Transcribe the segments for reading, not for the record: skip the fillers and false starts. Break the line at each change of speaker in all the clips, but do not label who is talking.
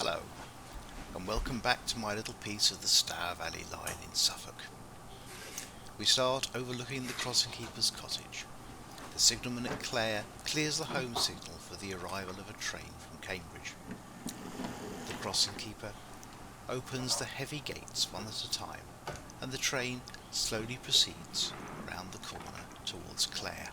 Hello, and welcome back to my little piece of the Stour Valley line in Suffolk. We start overlooking the crossing keeper's cottage. The signalman at Clare clears the home signal for the arrival of a train from Cambridge. The crossing keeper opens the heavy gates one at a time, and the train slowly proceeds round the corner towards Clare.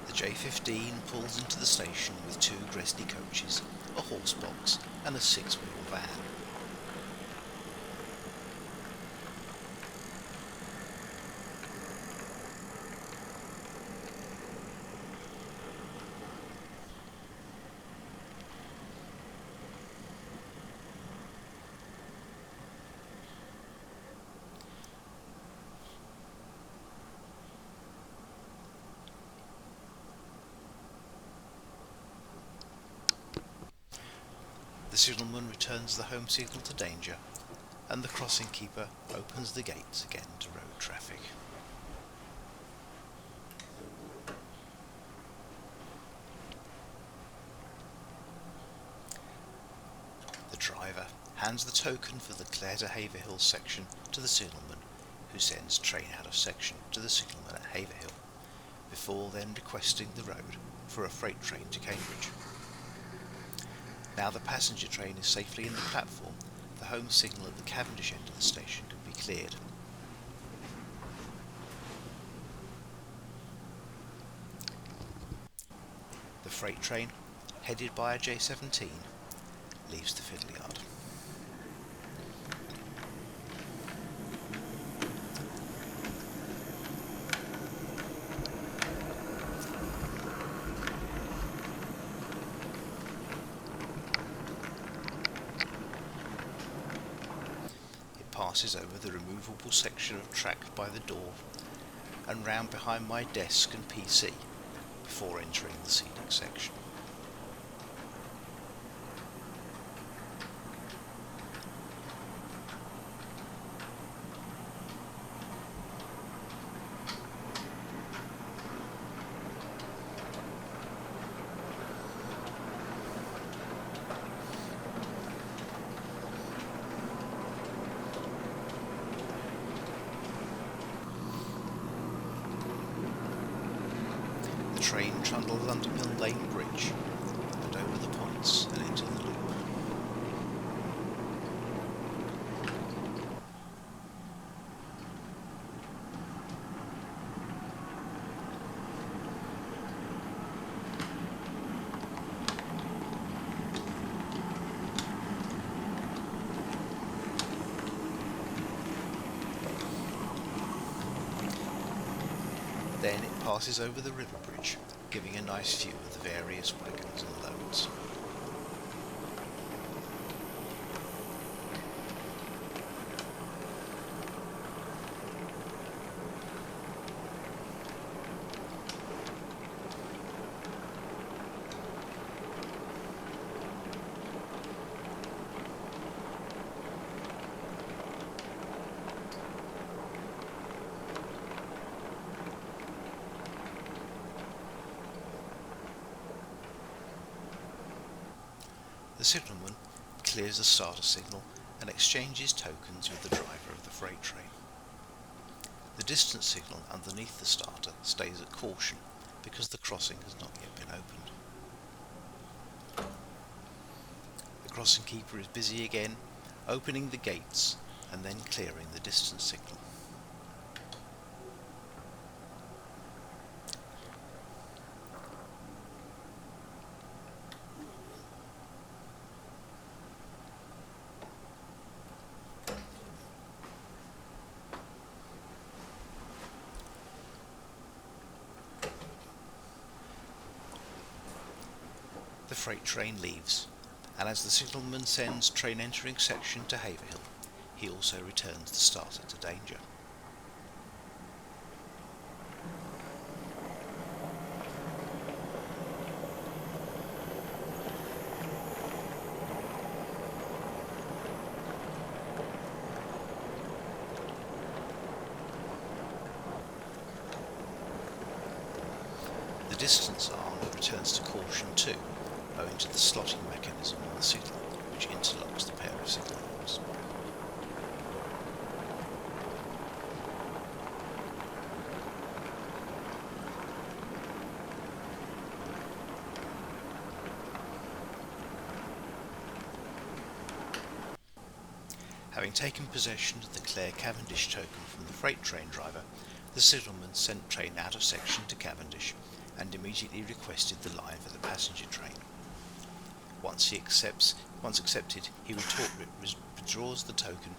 The J15 pulls into the station with 2 Gresty coaches, a horse box and a 6-wheel van. The signalman returns the home signal to danger, and the crossing keeper opens the gates again to road traffic. The driver hands the token for the Clare to Haverhill section to the signalman, who sends train out of section to the signalman at Haverhill, before then requesting the road for a freight train to Cambridge. Now the passenger train is safely in the platform, the home signal at the Cavendish end of the station can be cleared. The freight train, headed by a J17, leaves the Fiddle yard. Passes over the removable section of track by the door and round behind my desk and PC before entering the scenic section. The train trundles under Mill Lane Bridge and over the points and into the loop. Then it passes over the river bridge, giving a nice view of the various wagons and loads. The signalman clears the starter signal and exchanges tokens with the driver of the freight train. The distance signal underneath the starter stays at caution because the crossing has not yet been opened. The crossing keeper is busy again, opening the gates and then clearing the distance signal. The freight train leaves, and as the signalman sends train entering section to Haverhill, he also returns the starter to danger. The distance arm returns to caution 2, owing to the slotting mechanism on the signal, which interlocks the pair of signal arms. Having taken possession of the Clare Cavendish token from the freight train driver, the signalman sent train out of section to Cavendish and immediately requested the line for the passenger train. Once accepted, he withdraws the token,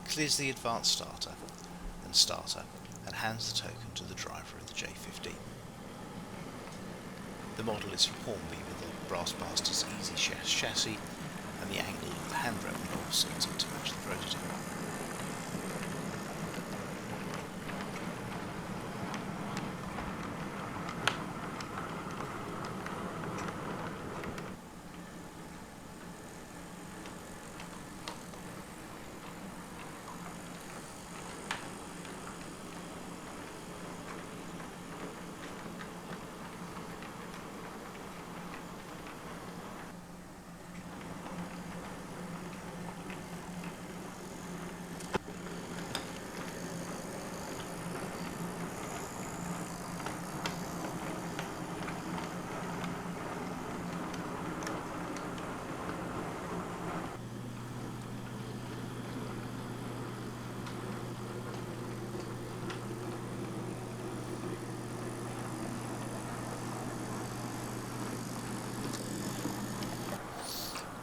clears the advanced starter, and hands the token to the driver of the J15. The model is from Hornby with the Brassmasters EasiChas chassis, and the angle of the handrail knob sorted to match the prototype.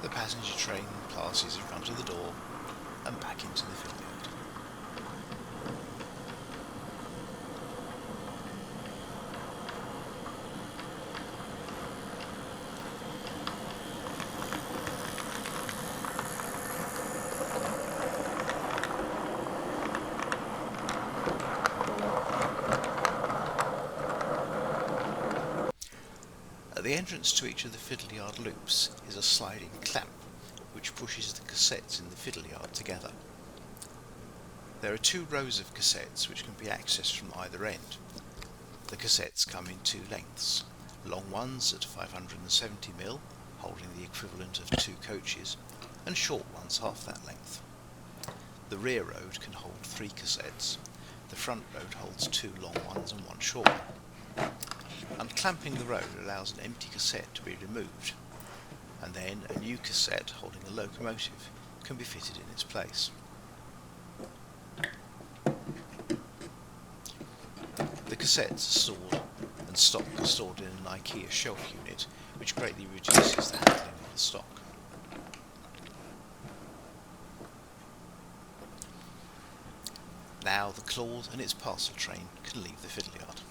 The passenger train passes in front of the door and back into the fiddle yard. At the entrance to each of the fiddle yard loops is a sliding clamp which pushes the cassettes in the fiddle yard together. There are 2 rows of cassettes which can be accessed from either end. The cassettes come in 2 lengths, long ones at 570mm, holding the equivalent of 2 coaches, and short ones half that length. The rear road can hold 3 cassettes, the front road holds 2 long ones and 1 short one. Unclamping the road allows an empty cassette to be removed, and then a new cassette holding a locomotive can be fitted in its place. The cassettes are stored and stock are stored in an IKEA shelf unit, which greatly reduces the handling of the stock. Now the Claude and its parcel train can leave the fiddle yard.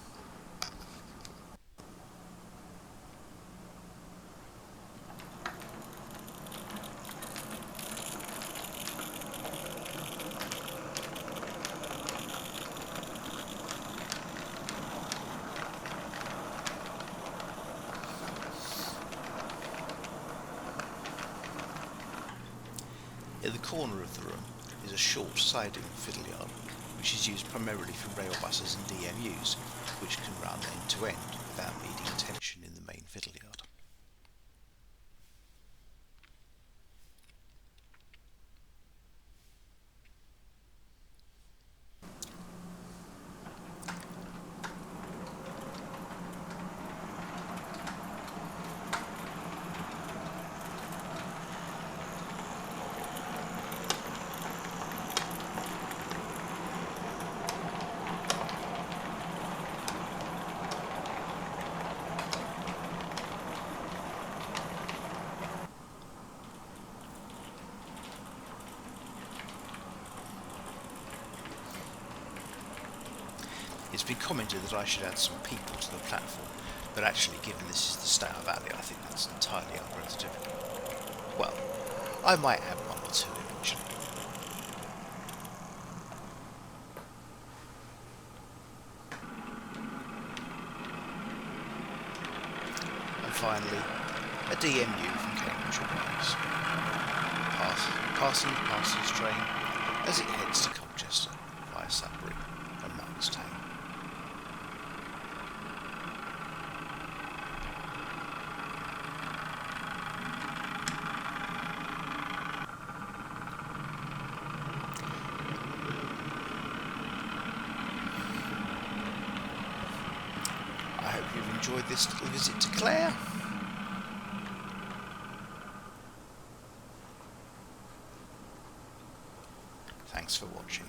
In the corner of the room is a short siding fiddle yard, which is used primarily for rail buses and DMUs, which can run end to end without needing tension in the main fiddle yard. It's been commented that I should add some people to the platform, But actually, given this is the Stour Valley, I think that's entirely unprototypical. Well, I might add one or two eventually. And finally, a DMU from Cambridge Wise, passing the parcels train as it heads to Colchester via Sudbury and Markstown. I hope you've enjoyed this little visit to Clare. Thanks for watching.